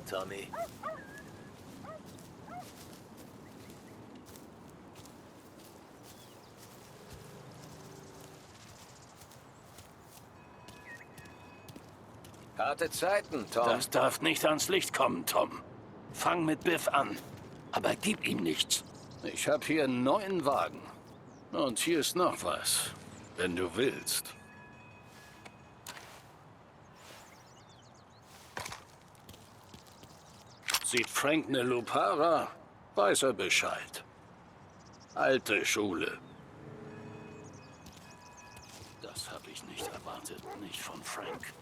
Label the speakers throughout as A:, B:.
A: Tommy. Harte Zeiten, Tom.
B: Das darf nicht ans Licht kommen, Tom. Fang mit Biff an, aber gib ihm nichts. Ich habe hier einen neuen Wagen. Und hier ist noch was, wenn du willst. Sieht Frank eine Lupara, weiß er Bescheid. Alte Schule. Das habe ich nicht erwartet, nicht von Frank.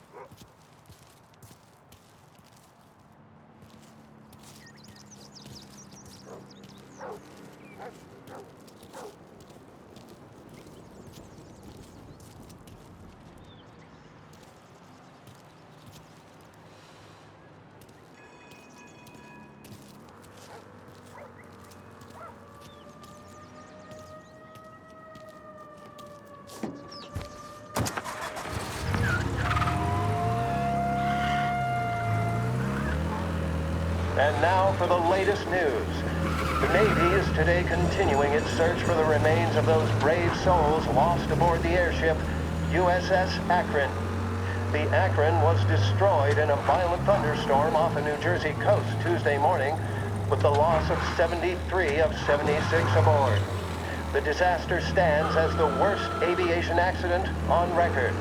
C: And now for the latest news. The Navy is today continuing its search for the remains of those brave souls lost aboard the airship USS Akron. The Akron was destroyed in a violent thunderstorm off the New Jersey coast Tuesday morning, with the loss of 73 of 76 aboard. The disaster stands as the worst aviation accident on record.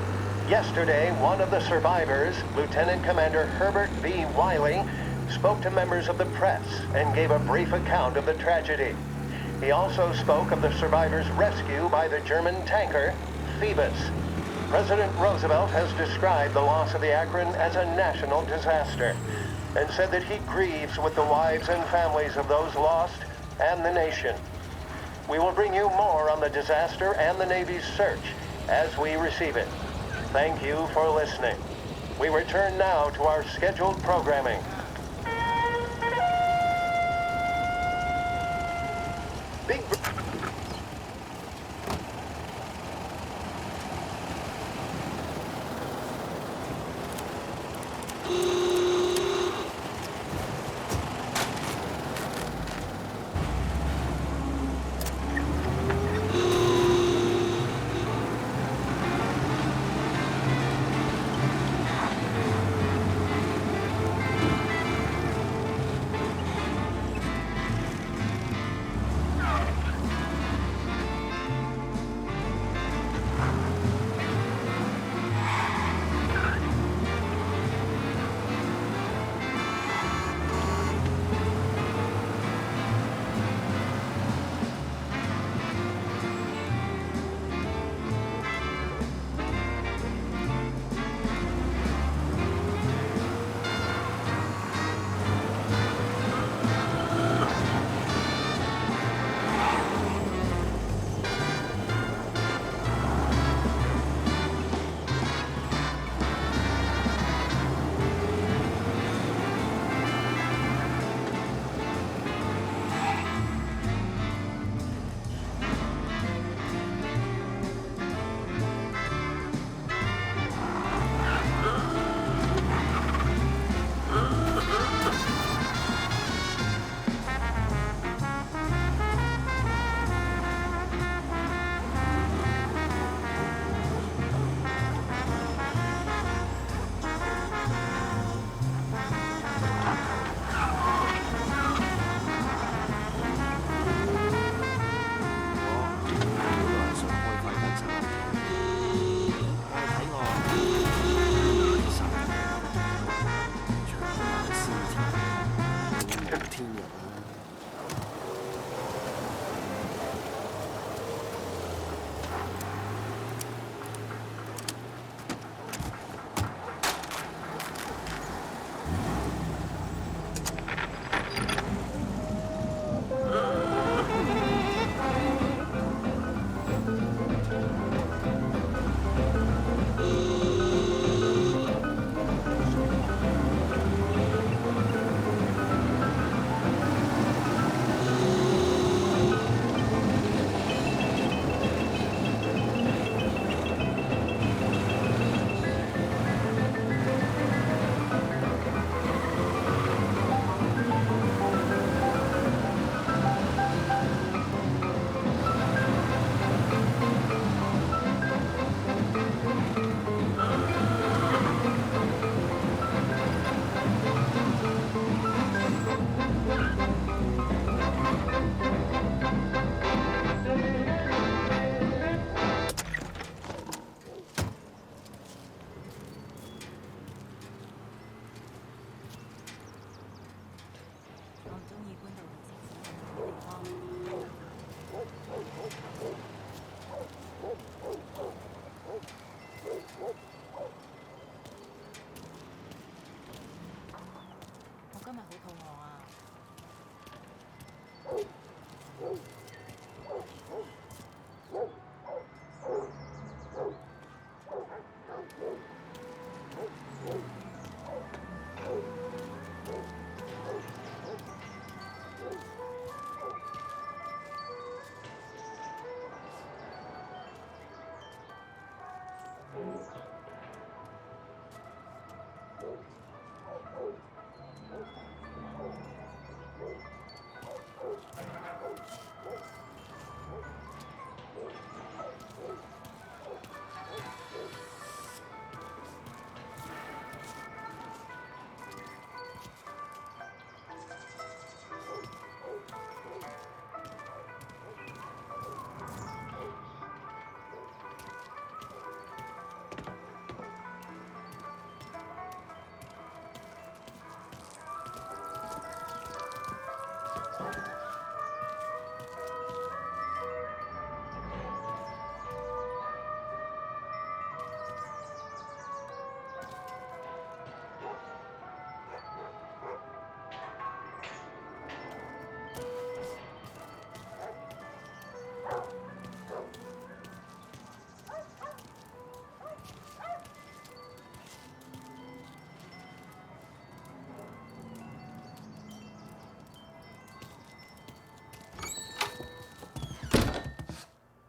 C: Yesterday, one of the survivors, Lieutenant Commander Herbert B. Wiley, spoke to members of the press and gave a brief account of the tragedy. He also spoke of the survivors' rescue by the German tanker, Phoebus. President Roosevelt has described the loss of the Akron as a national disaster and said that he grieves with the wives and families of those lost and the nation. We will bring you more on the disaster and the Navy's search as we receive it. Thank you for listening. We return now to our scheduled programming. Big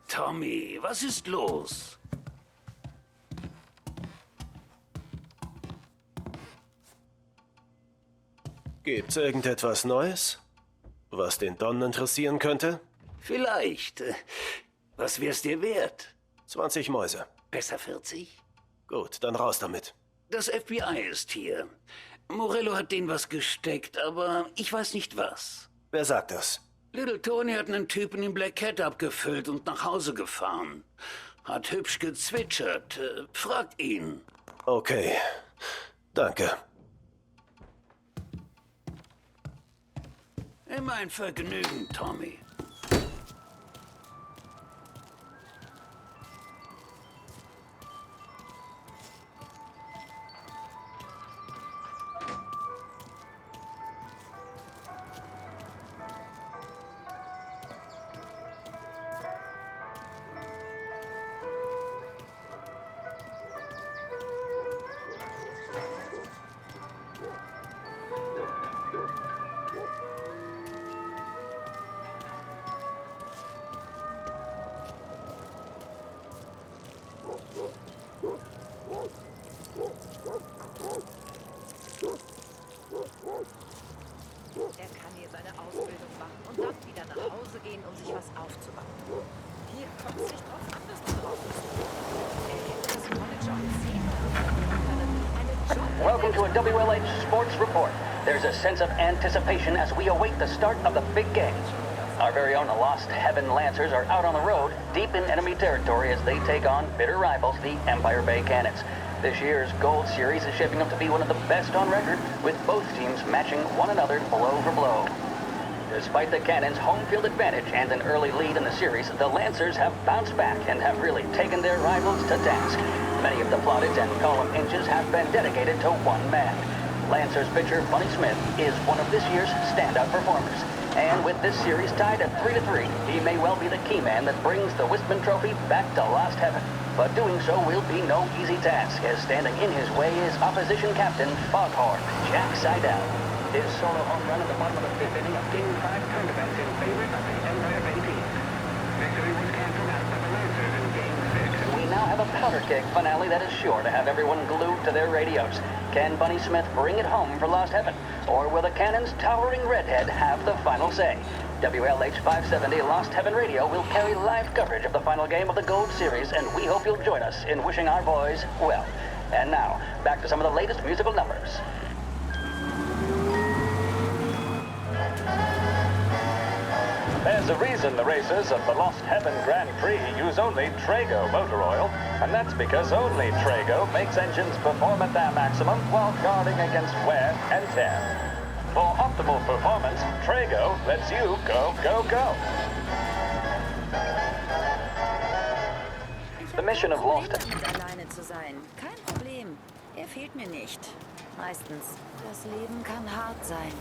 B: Tommy, was ist los?
A: Gibt's irgendetwas Neues, was den Don interessieren könnte?
B: Vielleicht. Was wär's dir wert?
A: 20 Mäuse.
B: Besser 40?
A: Gut, dann raus damit.
B: Das FBI ist hier. Morello hat denen was gesteckt, aber ich weiß nicht was.
A: Wer sagt das?
B: Little Tony hat einen Typen in Black Cat abgefüllt und nach Hause gefahren. Hat hübsch gezwitschert. Fragt ihn.
A: Okay, danke.
B: Immer ein Vergnügen, Tommy.
D: Er kann hier seine Ausbildung machen und dann wieder nach Hause gehen, um sich was aufzubauen. Hier kommt es nicht drauf an, dass du drauf bist. Er hätte das College auch gesehen.
C: Welcome to a WLH Sports Report. There's a sense of anticipation as we await the start of the big game. Our very own Lost Heaven Lancers are out on the road, deep in enemy territory as they take on bitter rivals, the Empire Bay Cannons. This year's Gold Series is shaping up to be one of the best on record, with both teams matching one another blow for blow. Despite the Cannons' home field advantage and an early lead in the series, the Lancers have bounced back and have really taken their rivals to task. Many of the plaudits and column inches have been dedicated to one man. Lancers pitcher Bunny Smith is one of this year's standout performers. And with this series tied at 3-3, he may well be the key man that brings the Wistman Trophy back to Lost Heaven. But doing so will be no easy task, as standing in his way is opposition captain Foghorn Jack Seidel. His solo home run at the bottom of the fifth inning of Game 5 turned events in favor of the Empire Bay team. Victory was canceled out by the Lancers in Game 6. We now have a powder keg finale that is sure to have everyone glued to their radios. Can Bunny Smith bring it home for Lost Heaven? Or will the Cannon's towering redhead have the final say? WLH 570 Lost Heaven Radio will carry live coverage of the final game of the Gold Series, and we hope you'll join us in wishing our boys well. And now, back to some of the latest musical numbers.
E: There's a reason the racers of the Lost Heaven Grand Prix use only Trago motor oil, and that's because only Trago makes engines perform at their maximum while guarding against wear and tear. For optimal performance, Trago lets you go, go, go. The mission of Lost Heaven.
D: Alleine zu sein. Kein Problem. Er fehlt mir nicht. Meistens. Das Leben kann hart sein.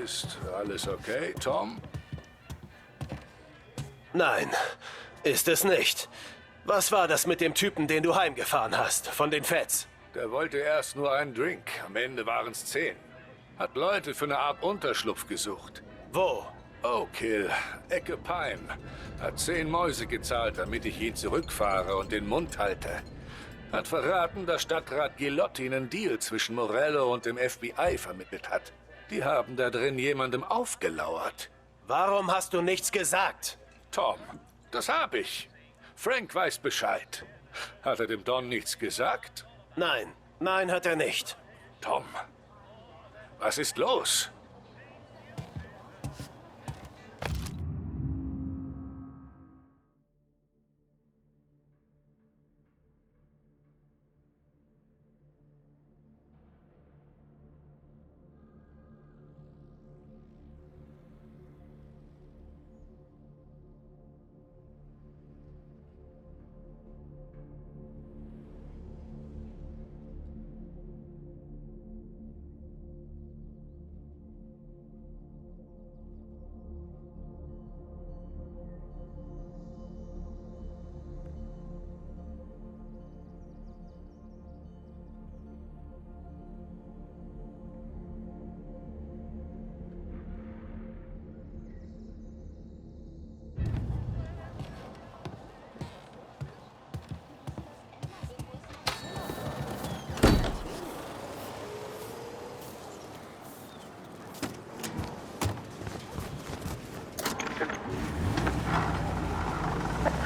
F: Ist alles okay, Tom?
A: Nein, ist es nicht. Was war das mit dem Typen, den du heimgefahren hast, von den Feds?
F: Der wollte erst nur einen Drink. Am Ende waren es 10. Hat Leute für eine Art Unterschlupf gesucht.
A: Wo?
F: Oak Hill, Ecke Pine. Hat 10 Mäuse gezahlt, damit ich ihn zurückfahre und den Mund halte. Hat verraten, dass Stadtrat Gilotti einen Deal zwischen Morello und dem FBI vermittelt hat. Die haben da drin jemandem aufgelauert.
A: Warum hast du nichts gesagt?
F: Tom, das hab ich. Frank weiß Bescheid. Hat er dem Don nichts gesagt?
A: Nein, nein, hat er nicht.
F: Tom, was ist los?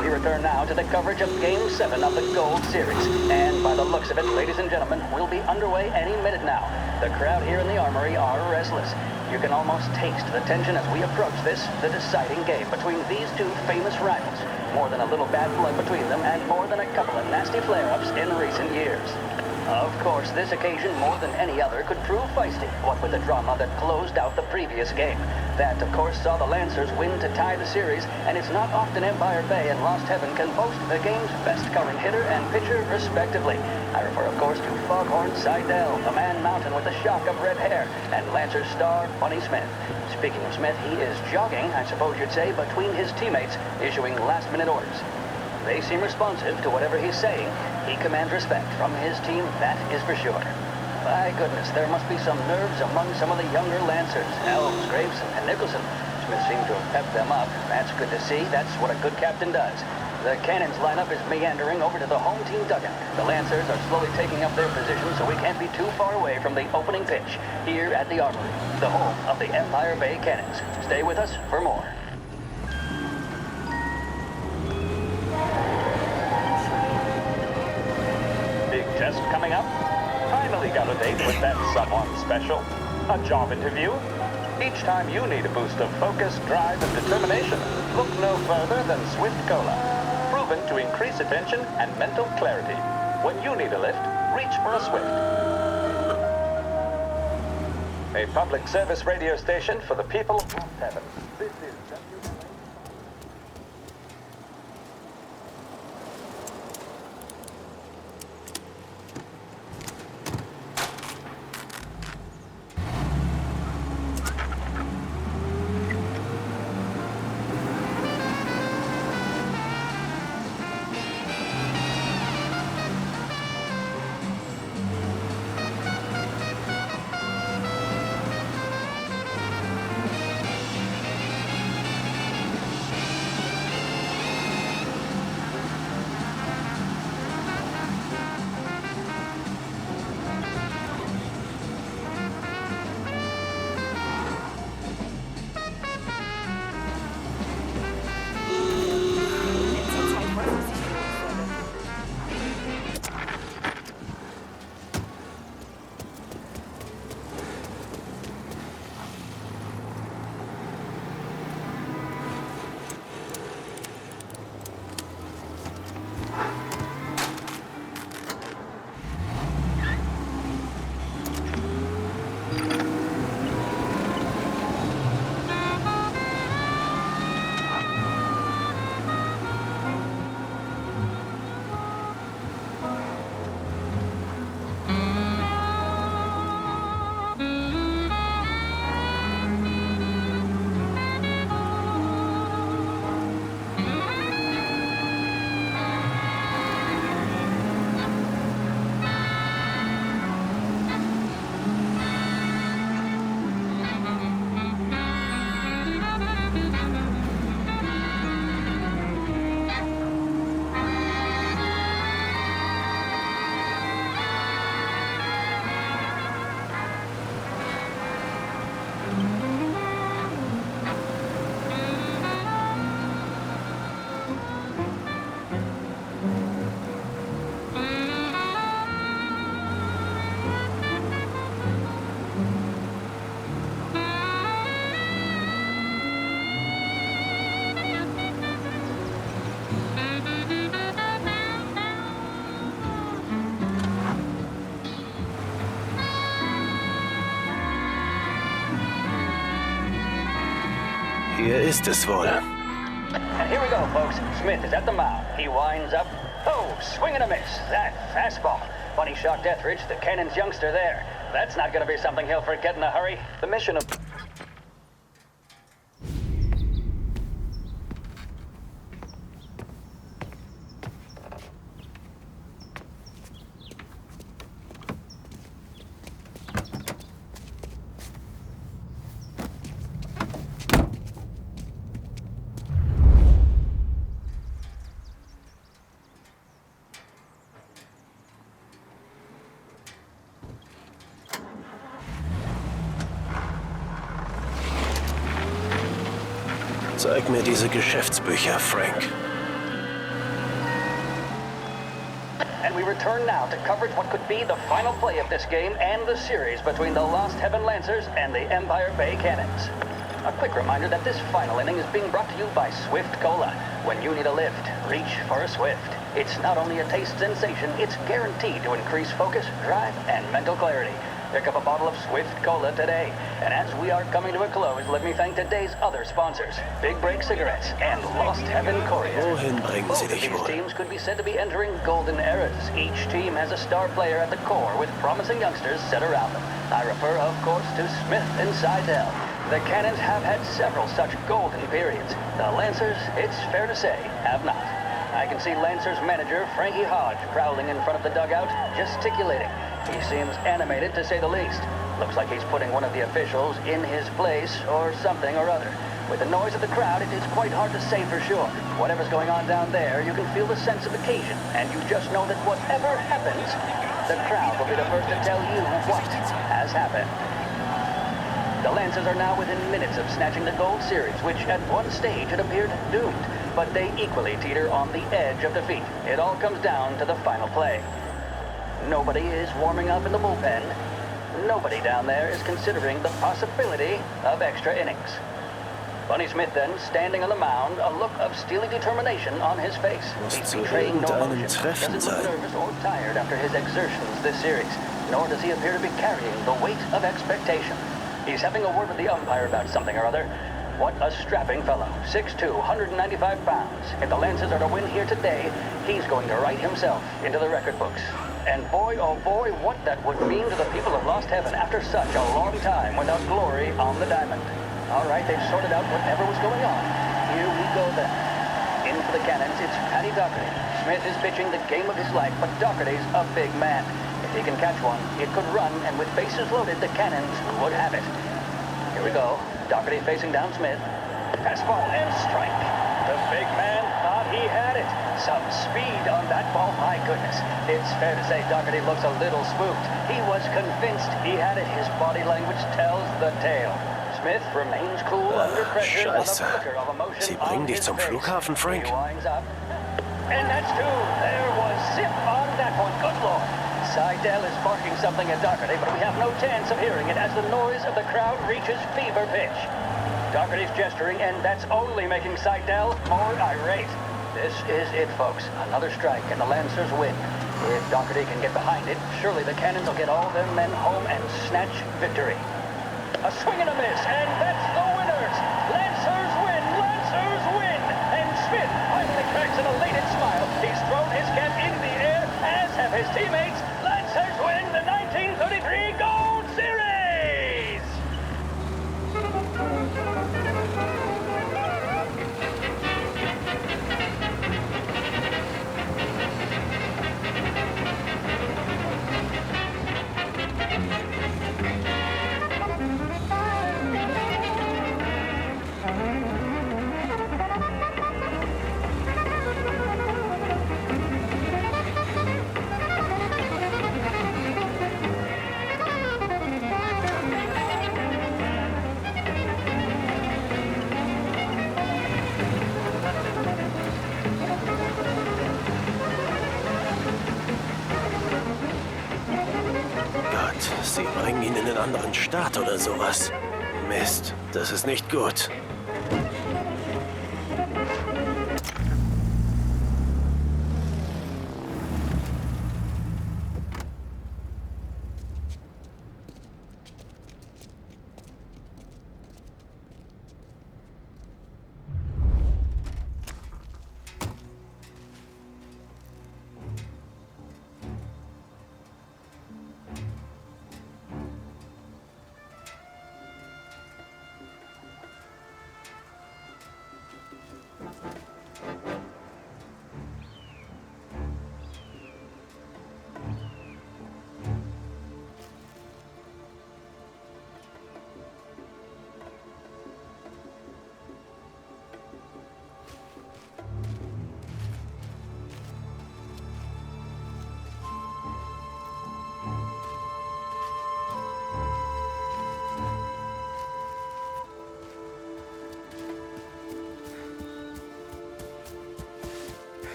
C: We return now to the coverage of Game 7 of the Gold Series. And by the looks of it, ladies and gentlemen, we'll be underway any minute now. The crowd here in the Armory are restless. You can almost taste the tension as we approach this, the deciding game between these two famous rivals. More than a little bad blood between them, and more than a couple of nasty flare-ups in recent years. Of course, this occasion, more than any other, could prove feisty, what with the drama that closed out the previous game. That, of course, saw the Lancers win to tie the series, and it's not often Empire Bay and Lost Heaven can boast the game's best-coloring hitter and pitcher, respectively. I refer, of course, to Foghorn Seidel, the man mountain with a shock of red hair, and Lancers star Bunny Smith. Speaking of Smith, he is jogging, I suppose you'd say, between his teammates, issuing last-minute orders. They seem responsive to whatever he's saying. He commands respect from his team, that is for sure. By goodness, there must be some nerves among some of the younger Lancers. Elves, Graves, and Nicholson. Smith seemed to have pepped them up. That's good to see. That's what a good captain does. The Cannons lineup is meandering over to the home team dugout. The Lancers are slowly taking up their position, so we can't be too far away from the opening pitch here at the Armory, the home of the Empire Bay Cannons. Stay with us for more.
E: Test coming up. Finally got a date with that someone special. A job interview. Each time you need a boost of focus, drive, and determination, look no further than Swift Cola. Proven to increase attention and mental clarity. When you need a lift, reach for a Swift. A public service radio station for the people of Lost Heaven. This is
A: Hier ist es wohl.
E: And here we go, folks. Smith is at the mound. He winds up. Oh, swing and a miss. That fastball. Funny shot, Deathridge, the Cannon's youngster there. That's not going to be something he'll forget in a hurry. The mission of...
A: Zeig mir diese Geschäftsbücher, Frank.
E: And we return now to coverage what could be the final play of this game and the series between the Lost Heaven Lancers and the Empire Bay Cannons. A quick reminder that this final inning is being brought to you by Swift Cola. When you need a lift, reach for a Swift. It's not only a taste sensation, it's guaranteed to increase focus, drive, and mental clarity. Pick up a bottle of Swift Cola today. And as we are coming to a close, let me thank today's other sponsors, Big Break Cigarettes and Lost Heaven Courier.
A: Wohin bringen
E: Both
A: sie
E: of
A: dich
E: these
A: wohl?
E: teams could be said to be entering golden eras. Each team has a star player at the core with promising youngsters set around them. I refer, of course, to Smith and Seidel. The Cannons have had several such golden periods. The Lancers, it's fair to say, have not. I can see Lancers manager Frankie Hodge prowling in front of the dugout, gesticulating. He seems animated, to say the least. Looks like he's putting one of the officials in his place or something or other. With the noise of the crowd, it is quite hard to say for sure. Whatever's going on down there, you can feel the sense of occasion, and you just know that whatever happens, the crowd will be the first to tell you what has happened. The Lancers are now within minutes of snatching the Gold Series, which at one stage had appeared doomed, but they equally teeter on the edge of defeat. It all comes down to the final play. Nobody is warming up in the bullpen. Nobody down there is considering the possibility of extra innings. Bunny Smith then, standing on the mound, a look of steely determination on his face.
A: Muss
E: He's
A: zu
E: betraying no
A: irgendeinem
E: emotion.
A: Treffen
E: Doesn't look
A: sein.
E: nervous or tired after his exertions this series, nor does he appear to be carrying the weight of expectation. He's having a word with the umpire about something or other. What a strapping fellow. 6'2", 195 pounds. If the Lancers are to win here today, he's going to write himself into the record books. And boy, oh boy, what that would mean to the people of Lost Heaven after such a long time without glory on the diamond. All right, they've sorted out whatever was going on. Here we go then. In for the Cannons, it's Paddy Doherty. Smith is pitching the game of his life, but Doherty's a big man. If he can catch one, it could run, and with bases loaded, the Cannons would have it. Here we go. Doherty facing down Smith. Fastball and strike. The big man thought he had it. Some speed on that ball, my goodness. It's fair to say Doherty looks a little spooked. He was convinced he had it. His body language tells the tale. Smith remains cool under pressure on a
A: Scheiße.
E: flicker of emotion
A: Sie
E: on
A: bringen dich
E: his
A: zum
E: face.
A: Flughafen, Frank?
E: He winds up. And that's two. There was zip on that one. Good Lord. Seidel is barking something at Doherty, but we have no chance of hearing it as the noise of the crowd reaches fever pitch. Doherty's gesturing, and that's only making Seidel more irate. This is it, folks. Another strike, and the Lancers win. If Doherty can get behind it, surely the Cannons will get all their men home and snatch victory. A swing and a miss, and that's the winners! Lancers win! Lancers win! And Smith finally cracks an elated smile. He's thrown his cap in the air, as have his teammates. Lancers win the 1933 Gold Series!
A: Sie bringen ihn in einen anderen Staat oder sowas. Mist, das ist nicht gut.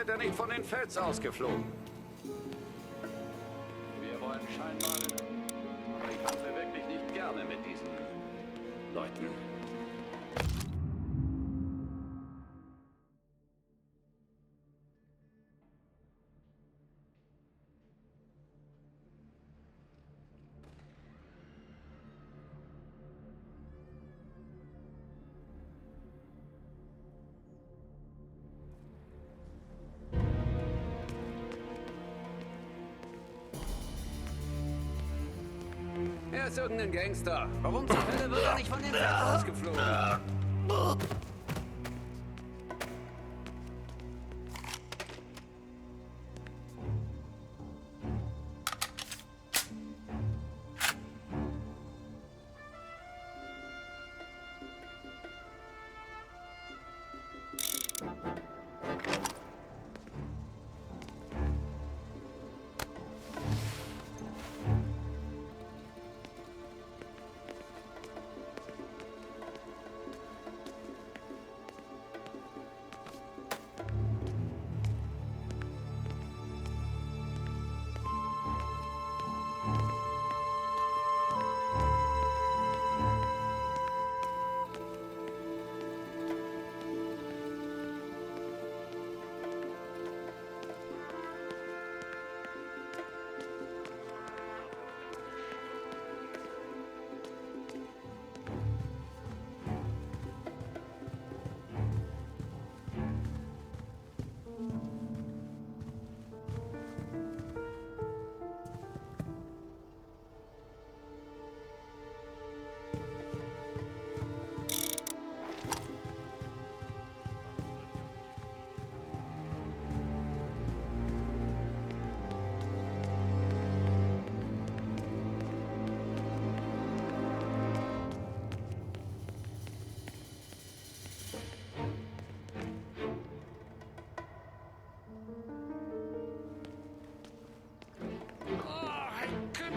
F: wird er nicht von den Fels ausgeflogen.
B: Wir wollen scheinbar... Aber ich handle wirklich nicht gerne mit diesen Leuten.
G: Er ist irgendein Gangster. Warum zur Hölle wird er nicht von dem Feld ausgeflogen?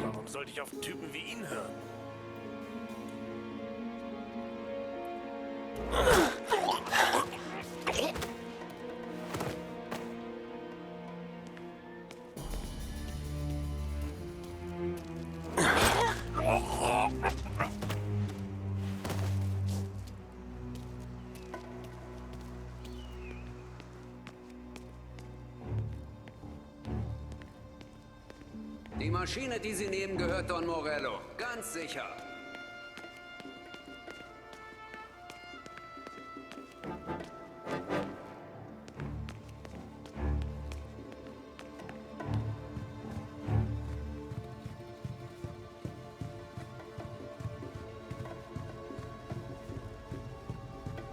A: Warum sollte ich auf einen Typen wie ihn hören?
G: Die Maschine, die Sie nehmen, gehört Don Morello. Ganz sicher.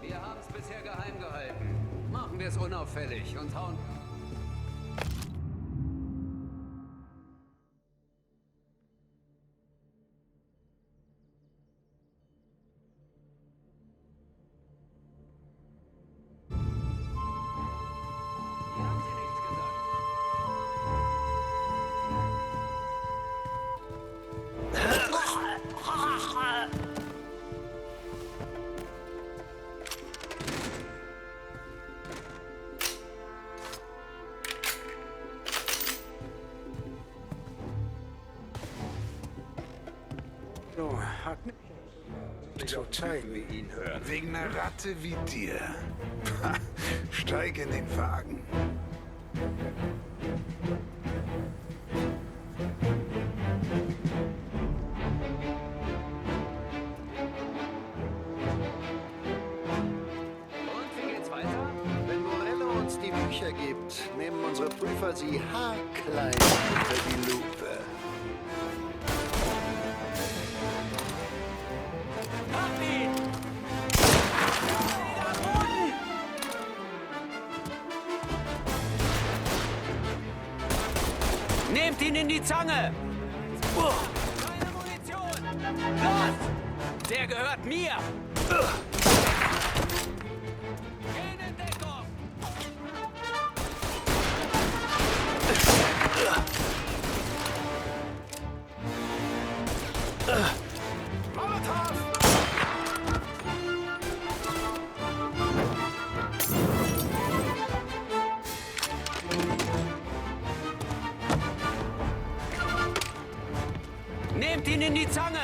G: Wir haben es bisher geheim gehalten. Machen wir es unauffällig und hauen...
H: So, hat zu zeigen, wie ihn hören. Wegen einer Ratte wie dir. Ha, steig in den Wagen.
G: Und wie geht's weiter?
I: Wenn Morello uns die Bücher gibt, nehmen unsere Prüfer sie haarklein unter die Lupe.
G: Hab ihn! Wieder am Boden! Nehmt ihn in die Zange! Keine Munition! Los! Der gehört mir! Gehen in Deckung! Nehmt ihn in die Zange!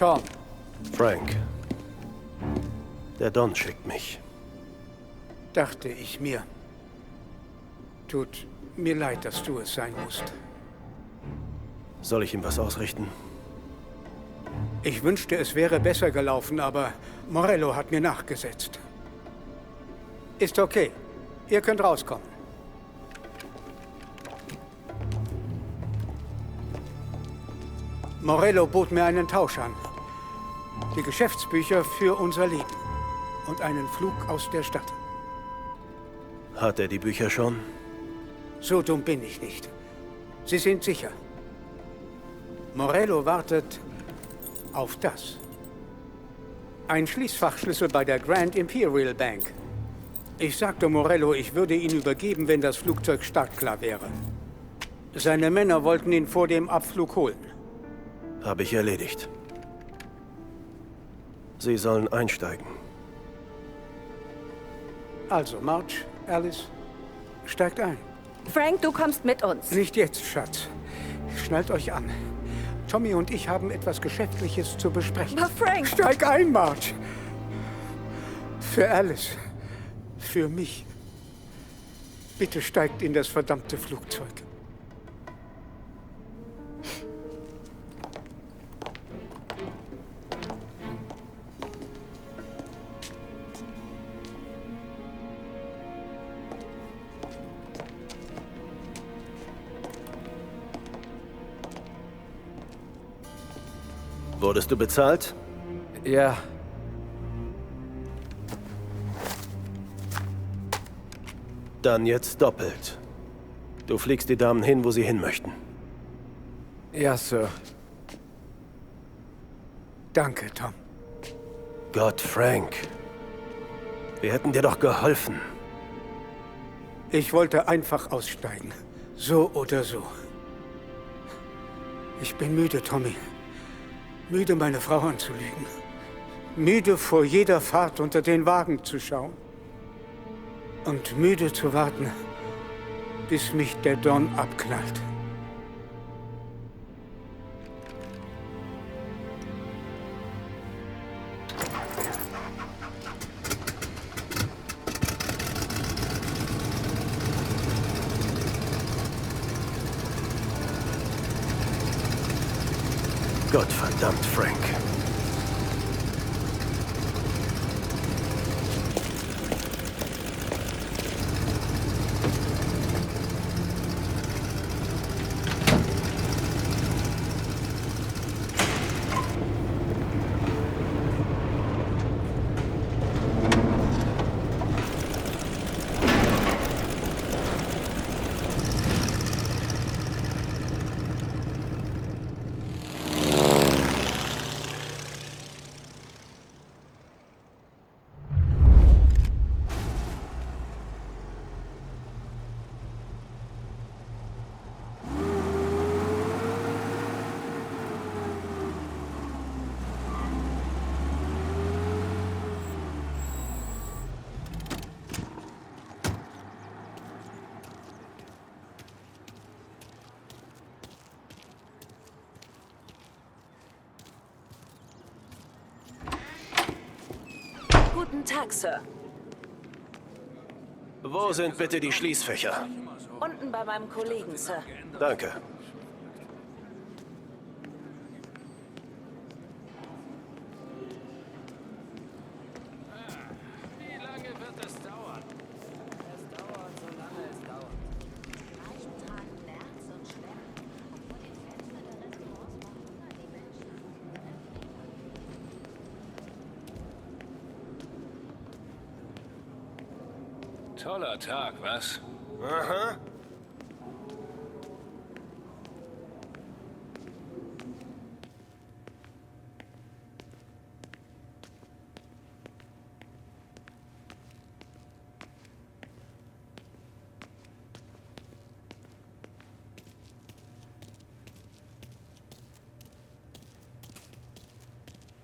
J: Tom.
A: Frank. Der Don schickt mich.
J: Dachte ich mir. Tut mir leid, dass du es sein musst.
A: Soll ich ihm was ausrichten?
J: Ich wünschte, es wäre besser gelaufen, aber Morello hat mir nachgesetzt. Ist okay. Ihr könnt rauskommen. Morello bot mir einen Tausch an. Die Geschäftsbücher für unser Leben. Und einen Flug aus der Stadt.
A: Hat er die Bücher schon?
J: So dumm bin ich nicht. Sie sind sicher. Morello wartet auf das. Ein Schließfachschlüssel bei der Grand Imperial Bank. Ich sagte Morello, ich würde ihn übergeben, wenn das Flugzeug startklar wäre. Seine Männer wollten ihn vor dem Abflug holen.
A: Habe ich erledigt. Sie sollen einsteigen.
J: Also, Marge, Alice, steigt ein.
K: Frank, du kommst mit uns.
J: Nicht jetzt, Schatz. Schnallt euch an. Tommy und ich haben etwas Geschäftliches zu besprechen.
K: Aber Frank!
J: Steig ein, Marge! Für Alice. Für mich. Bitte steigt in das verdammte Flugzeug.
A: Wurdest du bezahlt?
L: Ja.
A: Dann jetzt doppelt. Du fliegst die Damen hin, wo sie hin möchten.
L: Ja, Sir.
J: Danke, Tom.
A: Gott, Frank. Wir hätten dir doch geholfen.
J: Ich wollte einfach aussteigen. So oder so. Ich bin müde, Tommy. Müde, meine Frau anzulügen. Müde, vor jeder Fahrt unter den Wagen zu schauen. Und müde zu warten, bis mich der Don abknallt.
A: Gottverdammt, Frank.
K: Guten Tag, Sir.
A: Wo sind bitte die Schließfächer?
K: Unten bei meinem Kollegen, Sir.
A: Danke.
B: Wie lange wird es dauern? Es dauert, solange es dauert.
F: Toller Tag, was?
A: Aha.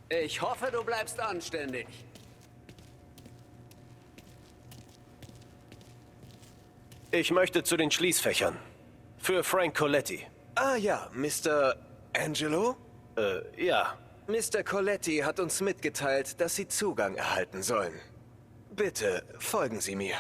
G: Ich hoffe, du bleibst anständig.
A: Ich möchte zu den Schließfächern. Für Frank Colletti.
M: Ah ja, Mr. Angelo?
A: Ja.
M: Mr. Colletti hat uns mitgeteilt, dass Sie Zugang erhalten sollen. Bitte, folgen Sie mir.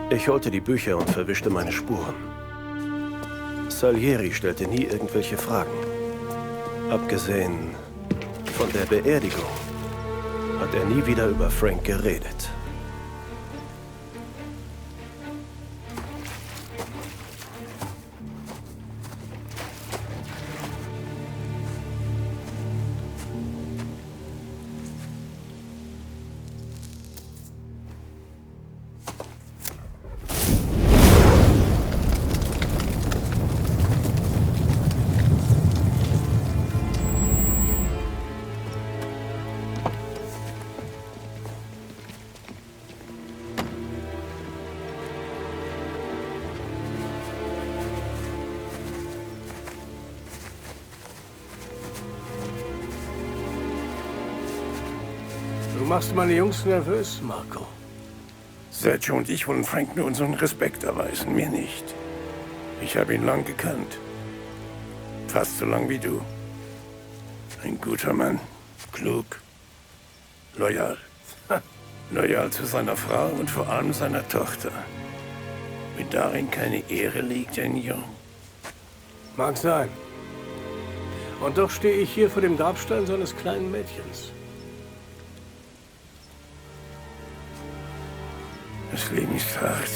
A: Ich holte die Bücher und verwischte meine Spuren. Salieri stellte nie irgendwelche Fragen. Abgesehen von der Beerdigung hat er nie wieder über Frank geredet.
L: Du machst meine Jungs nervös.
A: Marco.
N: Sergio und ich wollen Frank nur unseren Respekt erweisen, mir nicht. Ich habe ihn lang gekannt. Fast so lang wie du. Ein guter Mann, klug, loyal. Loyal zu seiner Frau und vor allem seiner Tochter. Wenn darin keine Ehre liegt, Ennio.
A: Mag sein. Und doch stehe ich hier vor dem Grabstein seines kleinen Mädchens.
N: Das Leben ist hart.